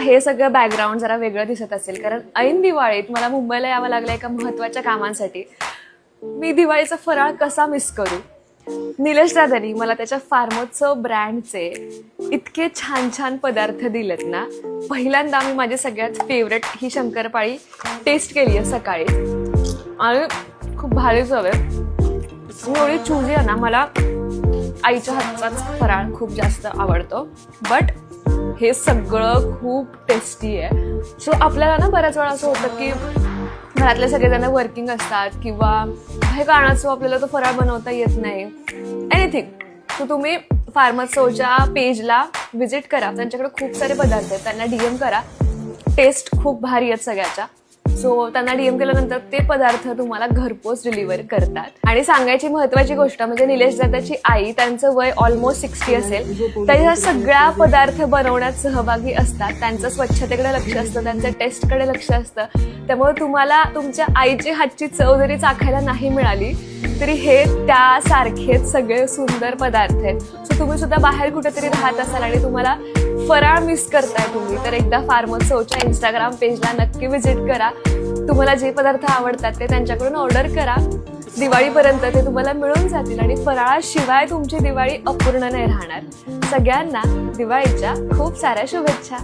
हे सगळं बॅकग्राऊंड जरा वेगळं दिसत असेल कारण ऐन दिवाळीत मला मुंबईला यावं लागलं एका महत्त्वाच्या कामांसाठी. मी दिवाळीचा फराळ कसा मिस करू. निलेश दादानी मला त्याच्या फार्मोत्सव ब्रँडचे इतके छान छान पदार्थ दिलेत ना. पहिल्यांदा मी माझी सगळ्यात फेवरेट ही शंकरपाळी टेस्ट केली आहे सकाळी आणि खूप भारी चव आहे. एवढी चुजी आहे ना. मला आईच्या हातचाच फराळ खूप जास्त आवडतो बट हे सगळं खूप टेस्टी आहे. सो आपल्याला ना बऱ्याच वेळा असं होतं की घरातले सगळेजण वर्किंग असतात किंवा काही कारणास्तव आपल्याला तो फराळ बनवता येत नाही एनिथिंग. सो तुम्ही फार्मसोच्या पेजला व्हिजिट करा. त्यांच्याकडे खूप सारे पदार्थ आहेत. त्यांना DM करा. टेस्ट खूप भारी आहेत सगळ्याच्या. सो त्यांना DM केल्यानंतर ते पदार्थ तुम्हाला घरपोच डिलिव्हर करतात. आणि सांगायची महत्त्वाची गोष्ट म्हणजे निलेश दादाची आई, त्यांचं वय ऑलमोस्ट 60 असेल, त्या ह्या सगळ्या पदार्थ बनवण्यात सहभागी असतात. त्यांचं स्वच्छतेकडे लक्ष असतं, त्यांचं टेस्टकडे लक्ष असतं. त्यामुळे तुम्हाला तुमच्या आईची हातची चव जरी चाखायला नाही मिळाली तरी हे त्यासारखेच सगळे सुंदर पदार्थ आहेत. सो तुम्ही सुद्धा बाहेर कुठेतरी राहत असाल आणि तुम्हाला फराळ मिस करताय तुम्ही तर एकदा फार्मसोच्या इंस्टाग्राम पेजला नक्की व्हिजिट करा. तुम्हाला जे पदार्थ आवडतात ते त्यांच्याकडून ऑर्डर करा. दिवाळीपर्यंत ते तुम्हाला मिळून जातील आणि फराळाशिवाय तुमची दिवाळी अपूर्ण नाही राहणार. सगळ्यांना दिवाळीच्या खूप साऱ्या शुभेच्छा.